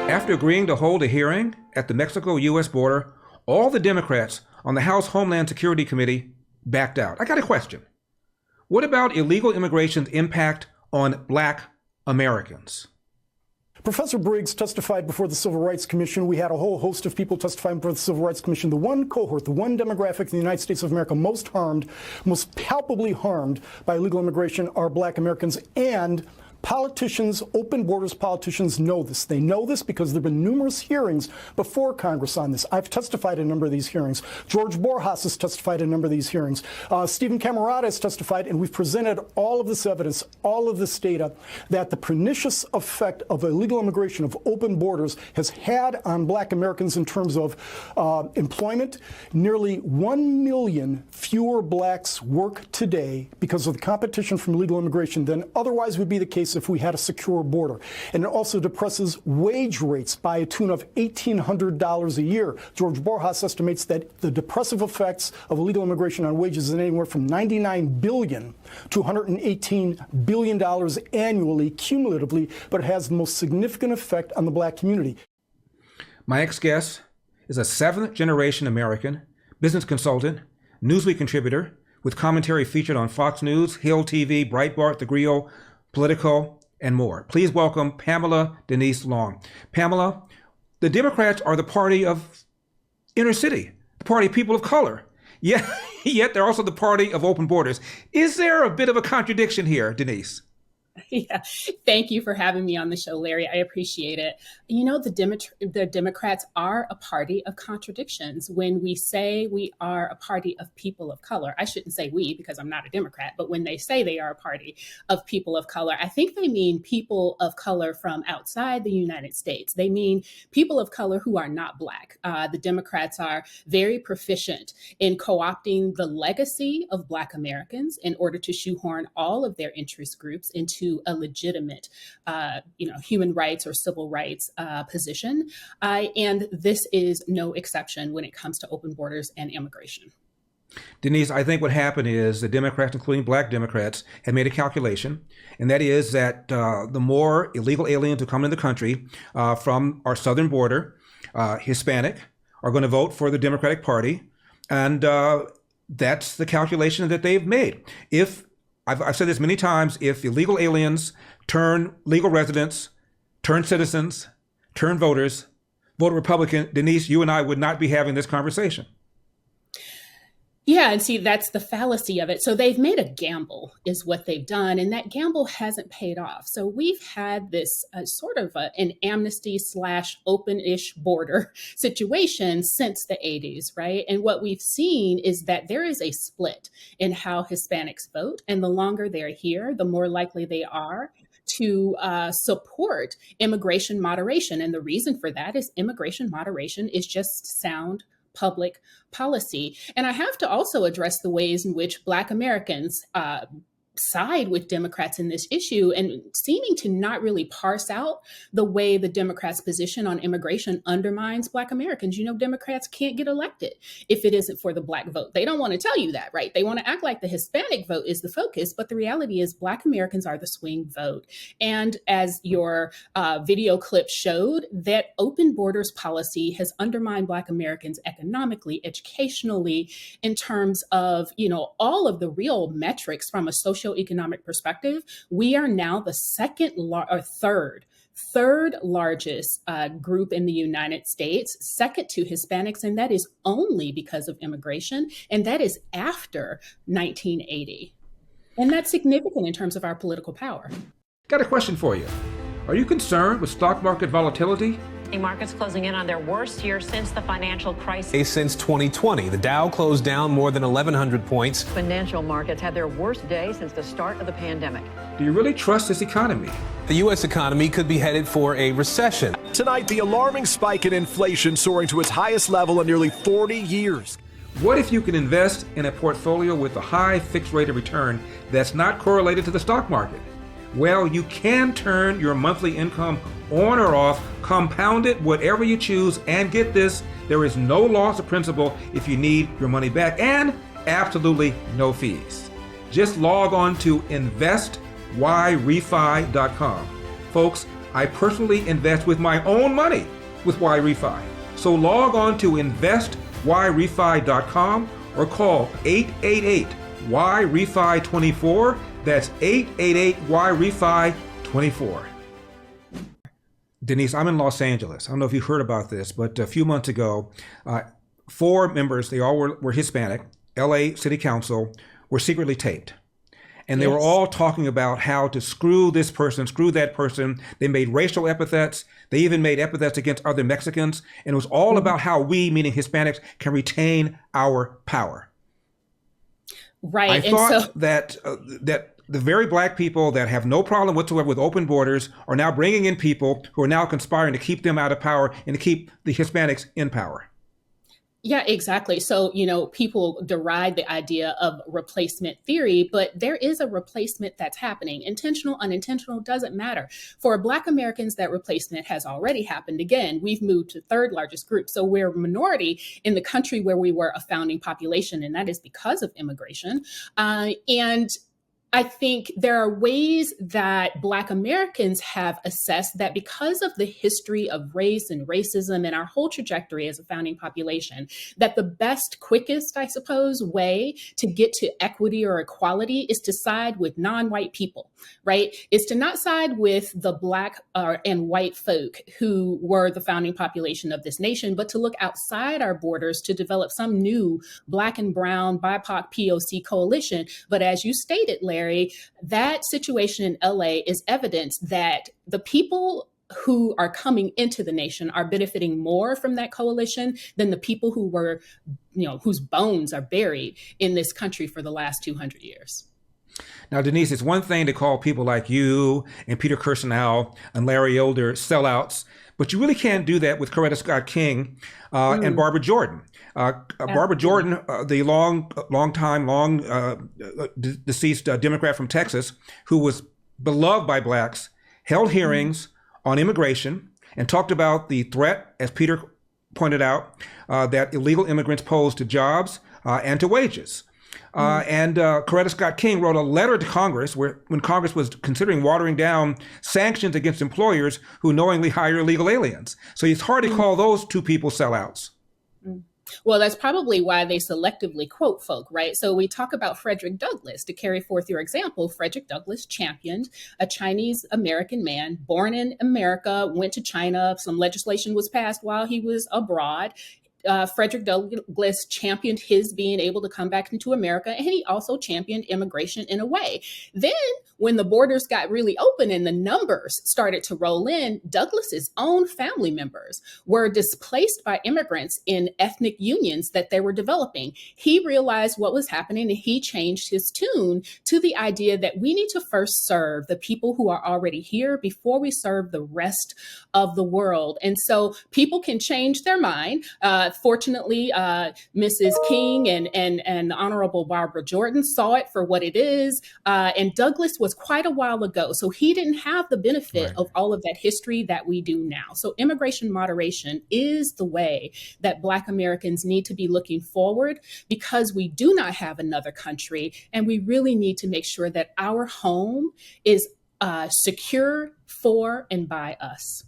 After agreeing to hold a hearing at the Mexico-U.S. border, all the Democrats on the House Homeland Security Committee backed out. I got a question. What about illegal immigration's impact on Black Americans? Professor Briggs testified before the Civil Rights Commission. We had a whole host of people testifying before the Civil Rights Commission. The one cohort, the one demographic in the United States of America most harmed, most palpably harmed by illegal immigration are Black Americans. And politicians, open borders politicians know this. They know this because there have been numerous hearings before Congress on this. I've testified in a number of these hearings. George Borjas has testified in a number of these hearings. Stephen Camarada has testified, and we've presented all of this evidence, all of this data, that the pernicious effect of illegal immigration, of open borders, has had on Black Americans in terms of employment. Nearly 1 million fewer blacks work today because of the competition from illegal immigration than otherwise would be the case if we had a secure border. And it also depresses wage rates by a tune of $1,800 a year. George Borjas estimates that the depressive effects of illegal immigration on wages is anywhere from $99 billion to $118 billion annually, cumulatively, but it has the most significant effect on the Black community. My next guest is a seventh-generation American, business consultant, Newsweek contributor, with commentary featured on Fox News, Hill TV, Breitbart, The Griot, Politico, and more. Please welcome Pamela Denise Long. Pamela, the Democrats are the party of inner city, the party of people of color. Yet they're also the party of open borders. Is there a bit of a contradiction here, Denise? Yeah, thank you for having me on the show, Larry. I appreciate it. You know, the Democrats are a party of contradictions. When we say we are a party of people of color, I shouldn't say we because I'm not a Democrat, but when they say they are a party of people of color, I think they mean people of color from outside the United States. They mean people of color who are not Black. The Democrats are very proficient in co-opting the legacy of Black Americans in order to shoehorn all of their interest groups into a legitimate, human rights or civil rights position. And this is no exception when it comes to open borders and immigration. Denise, I think what happened is the Democrats, including Black Democrats, had made a calculation, and that is that the more illegal aliens who come into the country from our southern border, Hispanic, are going to vote for the Democratic Party. And that's the calculation that they've made. If I've said this many times, if illegal aliens turn legal residents, turn citizens, turn voters, vote Republican, Denise, you and I would not be having this conversation. Yeah, and see, that's the fallacy of it. So they've made a gamble is what they've done, and that gamble hasn't paid off. So we've had this sort of an amnesty / open-ish border situation since the 80s, right? And what we've seen is that there is a split in how Hispanics vote, and the longer they're here, the more likely they are to support immigration moderation. And the reason for that is immigration moderation is just sound public policy. And I have to also address the ways in which Black Americans side with Democrats in this issue and seeming to not really parse out the way the Democrats' position on immigration undermines Black Americans. You know, Democrats can't get elected if it isn't for the Black vote. They don't want to tell you that, right? They want to act like the Hispanic vote is the focus, but the reality is Black Americans are the swing vote. And as your video clip showed, that open borders policy has undermined Black Americans economically, educationally, in terms of, you know, all of the real metrics from a socioeconomic perspective. We are now the third largest group in the United States, second to Hispanics, and that is only because of immigration, and that is after 1980. And that's significant in terms of our political power. Got a question for you. Are you concerned with stock market volatility? Markets closing in on their worst year since the financial crisis. Since 2020, the Dow closed down more than 1,100 points. Financial markets had their worst day since the start of the pandemic. Do you really trust this economy? The U.S. economy could be headed for a recession. Tonight, the alarming spike in inflation soaring to its highest level in nearly 40 years. What if you can invest in a portfolio with a high fixed rate of return that's not correlated to the stock market? Well, you can turn your monthly income on or off, compound it, whatever you choose, and get this, there is no loss of principal if you need your money back, and absolutely no fees. Just log on to investyrefy.com. Folks, I personally invest with my own money with YRefi. So log on to investYRefi.com or call 888-YRefi24. That's 888-YRefi24. Denise, I'm in Los Angeles. I don't know if you heard about this, but a few months ago, 4 members, they all were Hispanic, LA City Council, were secretly taped. And they were all talking about how to screw this person, screw that person. They made racial epithets. They even made epithets against other Mexicans. And it was all about how we, meaning Hispanics, can retain our power. Right. I thought that the very black people that have no problem whatsoever with open borders are now bringing in people who are now conspiring to keep them out of power and to keep the Hispanics in power. Yeah, exactly. So, people deride the idea of replacement theory, but there is a replacement that's happening. Intentional, unintentional, doesn't matter. For Black Americans, that replacement has already happened. Again, we've moved to third largest group. So we're a minority in the country where we were a founding population, and that is because of immigration. And I think there are ways that Black Americans have assessed that because of the history of race and racism and our whole trajectory as a founding population, that the best, quickest, I suppose, way to get to equity or equality is to side with non-white people, right? Is to not side with the Black and white folk who were the founding population of this nation, but to look outside our borders to develop some new Black and brown BIPOC POC coalition. But as you stated, Larry, that situation in LA is evidence that the people who are coming into the nation are benefiting more from that coalition than the people who were, whose bones are buried in this country for the last 200 years. Now, Denise, it's one thing to call people like you and Peter Kirsanow and Larry Elder sellouts, but you really can't do that with Coretta Scott King and Barbara Jordan. Barbara Jordan, the long deceased Democrat from Texas, who was beloved by blacks, held hearings on immigration and talked about the threat, as Peter pointed out, that illegal immigrants pose to jobs and to wages. And Coretta Scott King wrote a letter to Congress when Congress was considering watering down sanctions against employers who knowingly hire illegal aliens. So it's hard to call those two people sellouts. Well, that's probably why they selectively quote folk, right? So we talk about Frederick Douglass. To carry forth your example, Frederick Douglass championed a Chinese American man born in America, went to China. Some legislation was passed while he was abroad. Frederick Douglass championed his being able to come back into America, and he also championed immigration in a way. Then when the borders got really open and the numbers started to roll in, Douglass's own family members were displaced by immigrants in ethnic unions that they were developing. He realized what was happening, and he changed his tune to the idea that we need to first serve the people who are already here before we serve the rest of the world. And so people can change their mind. Fortunately, Mrs. King and Honorable Barbara Jordan saw it for what it is. And Douglass was quite a while ago, so he didn't have the benefit of all of that history that we do now. So immigration moderation is the way that Black Americans need to be looking forward, because we do not have another country, and we really need to make sure that our home is secure for and by us.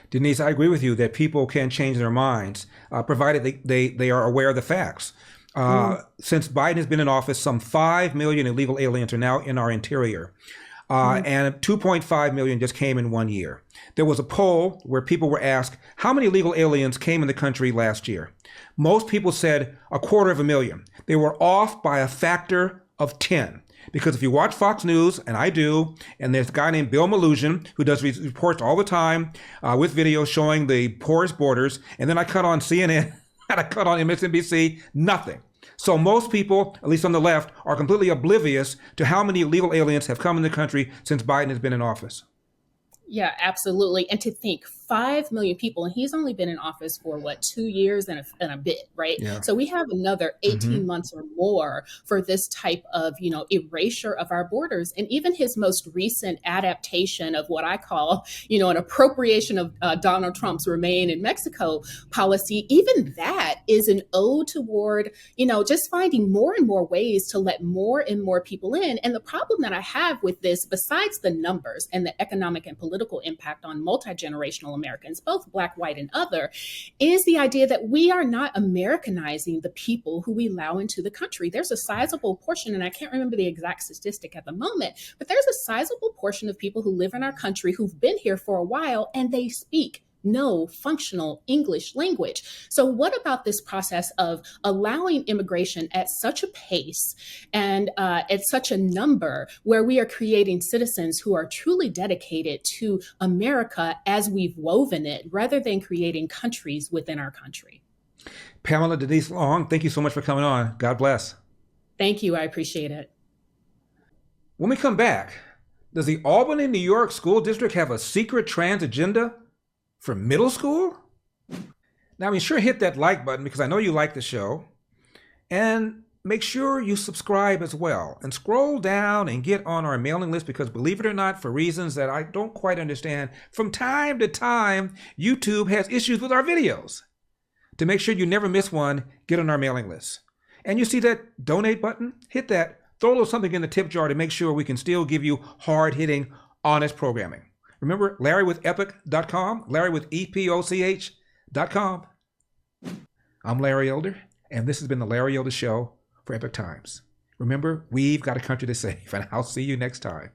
Denise, I agree with you that people can change their minds, provided they are aware of the facts. Since Biden has been in office, some 5 million illegal aliens are now in our interior. And 2.5 million just came in 1 year. There was a poll where people were asked, how many illegal aliens came in the country last year? Most people said 250,000. They were off by a factor of 10. Because if you watch Fox News, and I do, and there's a guy named Bill Malugin who does reports all the time with videos showing the porous borders, and then I cut on CNN and I cut on MSNBC, nothing. So most people, at least on the left, are completely oblivious to how many illegal aliens have come in the country since Biden has been in office. Yeah, absolutely. And to think 5 million people, and he's only been in office for what, 2 years and a bit, right? Yeah. So we have another 18 months or more for this type of, erasure of our borders. And even his most recent adaptation of what I call, an appropriation of Donald Trump's Remain in Mexico policy, even that is an ode toward, just finding more and more ways to let more and more people in. And the problem that I have with this, besides the numbers and the economic and political impact on multi-generational Americans, both Black, white, and other, is the idea that we are not Americanizing the people who we allow into the country. There's a sizable portion, and I can't remember the exact statistic at the moment, but there's a sizable portion of people who live in our country who've been here for a while, and they speak no functional English language. So what about this process of allowing immigration at such a pace and at such a number where we are creating citizens who are truly dedicated to America as we've woven it, rather than creating countries within our country? Pamela, Denise Long, thank you so much for coming on. God bless. Thank you. I appreciate it. When we come back, does the Albany, New York school district have a secret trans agenda for middle school? Now, be sure to hit that like button because I know you like the show. And make sure you subscribe as well. And scroll down and get on our mailing list because, believe it or not, for reasons that I don't quite understand, from time to time, YouTube has issues with our videos. To make sure you never miss one, get on our mailing list. And you see that donate button? Hit that. Throw a little something in the tip jar to make sure we can still give you hard-hitting, honest programming. Remember, LarryWithEpoch.com, LarryWithEpoch.com. I'm Larry Elder, and this has been the Larry Elder Show for Epoch Times. Remember, we've got a country to save, and I'll see you next time.